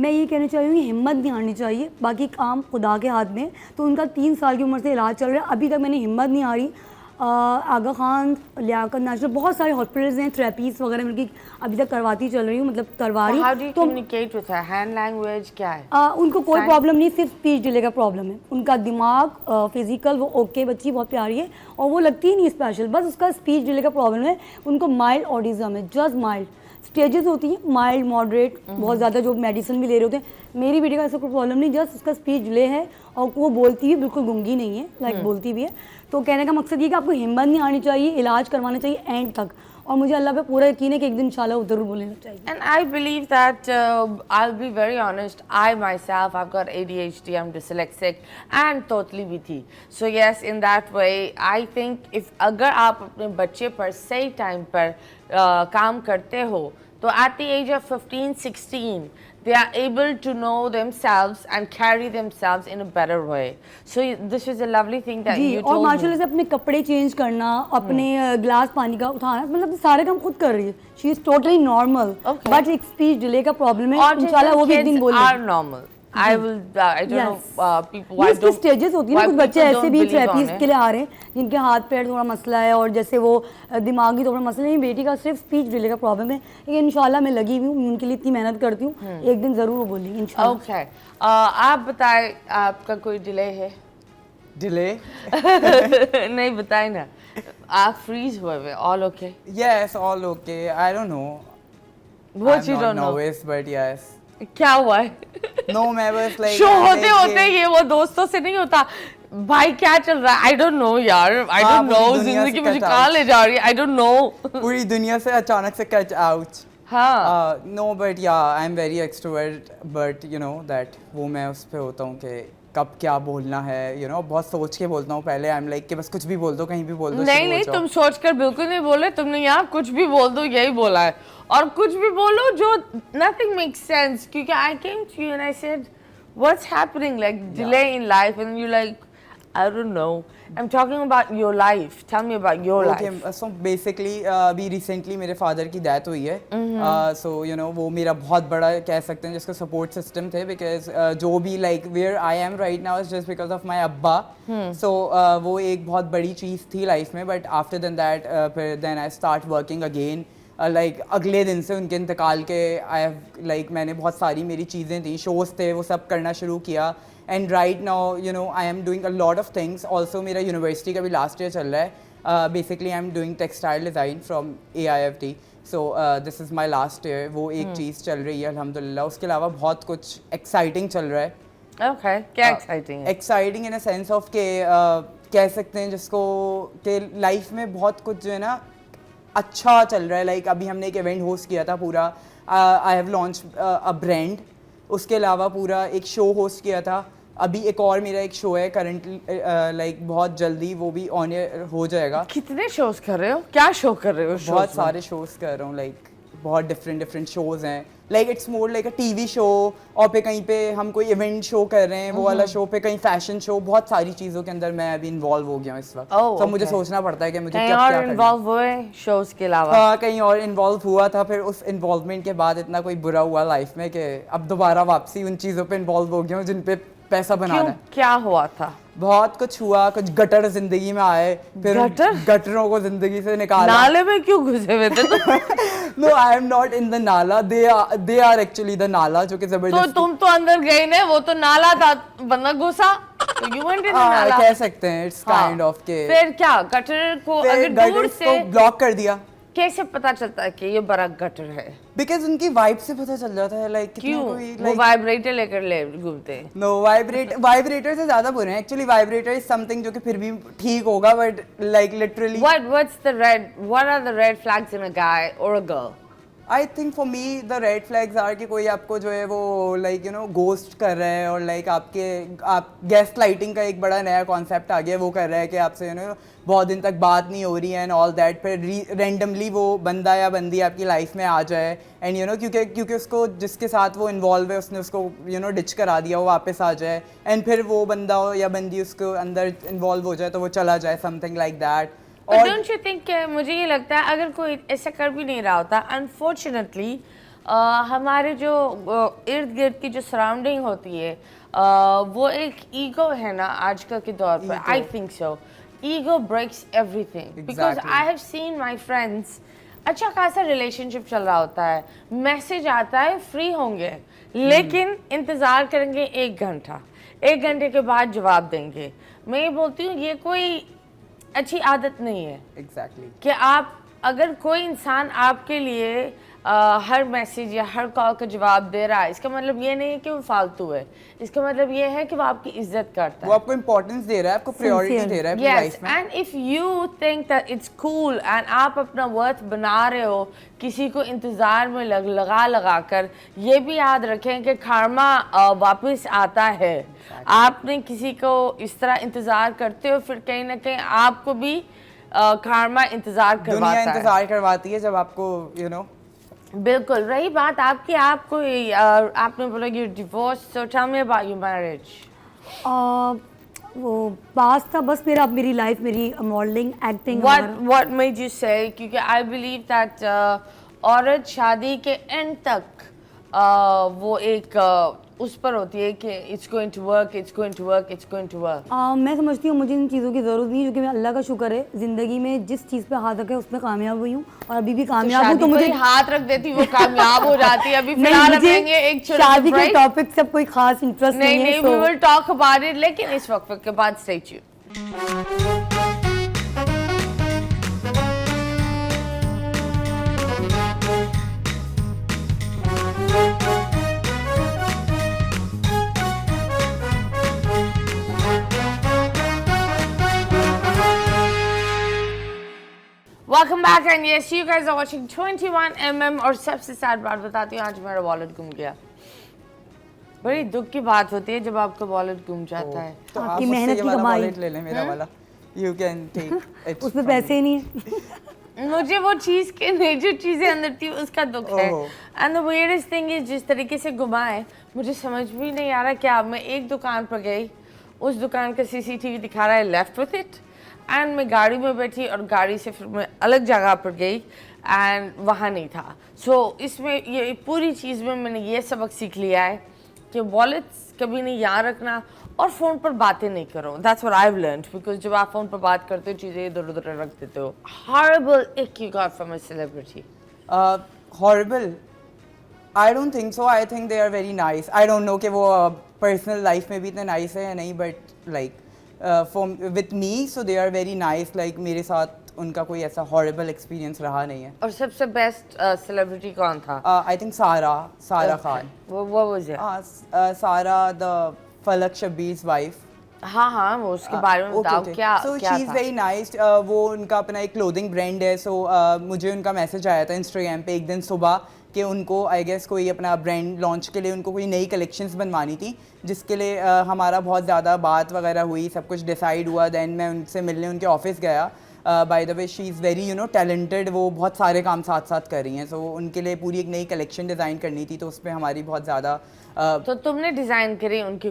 मैं ये कहना चाहूँगी हिम्मत नहीं हारनी चाहिए, बाकी काम खुदा के हाथ में। तो उनका 3 साल की उम्र से इलाज चल रहा है, अभी तक मैंने हिम्मत नहीं हारी। आगा खान, लियाकत नेशनल, बहुत सारे हॉस्पिटल्स हैं, थेरेपीज वगैरह मिलकर अभी तक करवाती चल रही हूँ, मतलब करवा रही हूँ। तो communicate with her, hand language क्या है? उनको कोई प्रॉब्लम नहीं, सिर्फ स्पीच डिले का प्रॉब्लम है। उनका दिमाग फिजिकल वो ओके, बच्ची बहुत प्यारी है और वो लगती ही नहीं स्पेशल, बस उसका स्पीच डिले का प्रॉब्लम है। उनको माइल्ड ऑटिज्म है, जस्ट माइल्ड। स्टेजेस होती हैं माइल्ड, मॉडरेट, बहुत ज़्यादा, जो मेडिसिन भी ले रहे होते हैं। मेरी बेटी का ऐसा कोई प्रॉब्लम नहीं, जस्ट उसका स्पीच डिले है और वो बोलती भी बिल्कुल गूंगी नहीं है, लाइक बोलती भी है। तो कहने का मकसद ये कि आपको हिम्मत नहीं आनी चाहिए, इलाज करवाना चाहिए एंड तक, और मुझे अल्लाह पे पूरा यकीन है कि एक दिन इंशाल्लाह ज़रूर बोलना चाहिए। And I believe that I'll be very honest, I myself, I've got ADHD, I'm dyslexic and totally VT. So yes, in that way, I think if अगर आप अपने बच्चे पर सही टाइम पर काम करते हो, तो at the age of 15-16 they are able to know themselves and carry themselves in a better way. So this is a lovely thing that you told me. और माशाल्लाह से अपने कपड़े चेंज करना, अपने गिलास पानी का उठाना, मतलब सारे काम खुद कर रही है। She is totally normal, but एक स्पीच डिले का प्रॉब्लम है, इंशाल्लाह वो भी एक दिन बोलेगी। Are normal. I will, I don't know people why don't stages होती है ना, कुछ बच्चे ऐसे भी थेरेपीज के लिए आ रहे हैं जिनके हाथ पैर थोड़ा मसला है और जैसे वो दिमागी थोड़ा मसला है। बेटी का सिर्फ स्पीच डिले का प्रॉब्लम है, लेकिन इंशाल्लाह मैं लगी हुई हूँ, उनके लिए इतनी मेहनत करती हूँ, एक दिन जरूर वो बोलेगी इंशाल्लाह। ओके, आप बताएं, आपका कोई डिले है? डिले नहीं बताए ना, आप फ्रीज हुए हुए, all okay? Yes, all okay. I don't know what you don't know, but yes. क्या हुआ है? नो, मैं बस लाइक शो होते होते ये वो दोस्तों से नहीं होता, भाई क्या चल रहा है, आई डोंट नो यार, आई डोंट नो, जिंदगी मुझे कहाँ ले जा रही है, आई डोंट नो। पूरी दुनिया से अचानक से कट आउट। हाँ, नो बट या I am very extrovert, but you know that वो मैं उस पे होता हूँ कि कब क्या बोलना है, यू नो बहुत सोच के बोलता हूँ पहले। आई एम लाइक कि बस कुछ भी बोल दो, कहीं भी बोल दो। नहीं नहीं, तुम सोच कर बिल्कुल नहीं बोले, तुमने यहाँ कुछ भी बोल दो यही बोला है, और कुछ भी बोलो जो nothing makes sense, क्योंकि I came to you and I said what's happening, like delay in life, and you're like I don't know. I'm talking about your life. Tell me about your life. So basically अभी recently मेरे father की death हुई है, so you know वो मेरा बहुत बड़ा कह सकते हैं जिसका support system थे, because जो भी like where I am right now is just because of my अब्बा। so वो एक बहुत बड़ी चीज़ थी life में, but after than that then I start working again। Like अगले दिन से उनके इंतकाल के आई हैव लाइक मैंने बहुत सारी मेरी चीज़ें थी, शोज़ थे, वो सब करना शुरू किया। And right now you know I am doing a lot of things. Also मेरा यूनिवर्सिटी का भी लास्ट ईयर चल रहा है। Basically I am doing textile design from AIFT, so this is my last year. वो एक चीज़ चल रही है अल्हम्दुलिल्लाह। उसके अलावा बहुत कुछ एक्साइटिंग चल रहा है। Okay, क्या एक्साइटिंग है? Exciting in a sense of के कह सकते हैं जिसको कि लाइफ में बहुत कुछ जो है ना अच्छा चल रहा है। लाइक अभी हमने एक इवेंट होस्ट किया था पूरा, I have launch a brand. उसके अलावा पूरा एक शो होस्ट किया था। अभी एक और मेरा एक शो है करंटली, लाइक बहुत जल्दी वो भी ऑन एयर हो जाएगा। कितने शोज कर रहे हो? क्या शो कर रहे हो? बहुत सारे शोज कर रहा हूँ, लाइक बहुत डिफरेंट शोज हैं। Like it's more like a TV show, और पे कहीं पे हम कोई इवेंट शो कर रहे हैं, वो वाला शो पे कहीं फैशन शो, बहुत सारी चीज़ों के अंदर मैं अभी इन्वॉल्व हो गया हूँ इस वक्त। तो मुझे सोचना पड़ता है कि मुझे क्या क्या करना है। इन्वॉल्व हुए शोज के अलावा? हाँ, कहीं और इन्वॉल्व हुआ था। फिर उस इन्वॉल्वमेंट के बाद इतना कोई बुरा हुआ लाइफ में कि अब दोबारा वापसी उन चीज़ों पे इन्वॉल्व हो गया हूँ जिन पे पैसा बनाना है। क्या हुआ था? बहुत कुछ हुआ, कुछ गटर जिंदगी में आए, फिर गटरों को जिंदगी से निकाला। नाले में क्यों घुसे हुए थे? No, I am not in the नाला, they are actually the नाला, जो कि जबरदस्ती। तो तुम तो अंदर गए ना, वो तो नाला था, बंदा घुसा, तो you went in the नाला। कह सकते हैं, it's kind of के। फिर क्या, गटर को अगर दूर से ब्लॉक कर दिया। कैसे पता चलता है कि ये बड़ा गटर है? बिकॉज उनकी वाइब से पता चल जाता है। लाइक क्यों वो वाइब्रेटर लेकर ले घूमते हैं? नो, वाइब्रेटर से ज्यादा बुरे हैं एक्चुअली। वाइब्रेटर इज समथिंग जो कि फिर भी ठीक होगा, but like literally what are the red flags in a guy or a girl? I think for me the red flags are कि कोई आपको जो है वो लाइक यू नो गोस्ट कर रहा है, और लाइक आप गेस्ट लाइटिंग का एक बड़ा नया कॉन्सेप्ट आ गया, वो कर रहा है कि आपसे यू नो बहुत दिन तक बात नहीं हो रही है एंड ऑल दैट, फिर रेंडमली वो बंदा या बंदी आपकी लाइफ में आ जाए एंड यू नो क्योंकि उसको जिसके साथ वो इन्वॉल्व है उसने उसको यू नो डिच करा दिया, वो वापस आ जाए एंड फिर वो बंदा या बंदी उसको अंदर इन्वॉल्व हो जाए तो वो चला जाए, something like that. But don't you think मुझे ये लगता है अगर कोई ऐसा कर भी नहीं रहा होता, unfortunately हमारे जो इर्द गिर्द की जो सराउंडिंग होती है वो एक ईगो है ना आजकल के दौर पर. I think so. Ego breaks everything because I have seen my friends. अच्छा खासा रिलेशनशिप चल रहा होता है, मैसेज आता है फ्री होंगे, लेकिन इंतज़ार करेंगे 1 घंटा, 1 घंटे के बाद जवाब देंगे. मैं ये बोलती हूँ ये कोई अच्छी आदत नहीं है. एग्जैक्टली. कि आप अगर कोई इंसान आपके लिए हर मैसेज या हर कॉल का जवाब दे रहा है, इसका मतलब ये नहीं है कि वो फालतू है. इसका मतलब ये है कि वो आपकी इज्जत करता वो आपको इम्पोर्टेंस दे रहा है, आपको प्रायोरिटी दे रहा है अपनी है. लाइफ यस, में. And if you think that it's cool and आप अपना वर्थ बना रहे हो किसी को इंतजार में लगा कर, ये भी याद रखें कि karma वापस आता है. आपने किसी को इस तरह इंतजार करते हो, फिर कहीं ना कहीं आपको भी karma इंतजार दुनिया करवाता है. इंतजार करवाती है जब आपको बिल्कुल. रही बात आपकी, आपको आपने बोला you divorce, so tell me about your marriage. वो पास था बस मेरी लाइफ, मेरी modelling, acting. What made you say, क्योंकि आई बिलीव दैट औरत शादी के एंड तक वो एक उस पर होती है कि it's going to work, it's going to work, it's going to work. मैं समझती हूँ मुझे इन चीज़ों की ज़रूरत नहीं है, क्योंकि मैं अल्लाह का शुक्र है ज़िंदगी में जिस चीज़ पे हाथ रखा है उसमें कामयाब हुई हूँ और अभी भी कामयाब हूँ. तो मुझे हाथ रख देती वो कामयाब हो जाती है. अभी नहीं, फिलहाल मुझे लेंगे एक छोटा शादी के टॉपिक से अब कोई खास इंटरेस्ट नहीं नहीं है. We will talk about it, लेकिन इस वक्त के बाद stay tuned. Welcome back and yes, you guys are watching 21mm. और सबसे सैड बात बताती हूँ, आज मेरा वॉलेट गुम गया. बड़ी दुख की बात होती है जब आपका वॉलेट गुम जाता है. तो आप आपकी मुझसे मेहनत ये की वाला कमाई. वॉलेट ले लें, मेरा वाला. You can take it. उसमें पैसे ही नहीं है. मुझे वो चीज़ के नहीं जो चीज़ें अंदर थी उसका दुख है. And the weirdest thing is जिस तरीके से गुमाए मुझे समझ भी नहीं आ रहा. क्या मैं एक दुकान पर गई, उस दुकान का CCTV दिखा रहा है लेफ्ट विथ इट, एंड मैं गाड़ी में बैठी और गाड़ी से फिर मैं अलग जगह पर गई एंड वहाँ नहीं था. सो इसमें ये पूरी चीज़ में मैंने ये सबक सीख लिया है कि वॉलेट्स कभी नहीं यहाँ रखना और फ़ोन पर बातें नहीं करो. That's what I have learned, because जब आप फ़ोन पर बात करते हो चीज़ें इधर उधर रख देते हो. Horrible ick you got from a celebrity. Horrible, I don't think so. I think they are very nice. I don't know कि वो पर्सनल लाइफ में भी इतने नाइस है या नहीं, but like with me so they are very nice. Like मेरे साथ उनका कोई ऐसा हॉरिबल एक्सपीरियंस रहा नहीं है. और सबसे बेस्ट सेलिब्रिटी कौन था? आई थिंक सारा खान. वो वाज इट? सारा द फलक शब्बीर's वाइफ. हाँ वो उसके बारे में बताओ. क्या सो क्या शी इज़ था? Very nice. वो उनका अपना एक क्लोथिंग ब्रांड है. सो मुझे उनका मैसेज आया था इंस्टाग्राम पे एक दिन सुबह कि उनको आई गेस कोई अपना ब्रांड लॉन्च के लिए उनको कोई नई कलेक्शंस बनवानी थी, जिसके लिए हमारा बहुत ज़्यादा बात वगैरह हुई, सब कुछ डिसाइड हुआ. देन मैं उनसे मिलने उनके ऑफिस गया. By the way she is very talented. वो बहुत सारे काम साथ साथ कर रही हैं. सो उनके लिए पूरी एक नई कलेक्शन डिज़ाइन करनी थी, तो उस पर हमारी बहुत ज़्यादा तो तुमने डिज़ाइन करी उनकी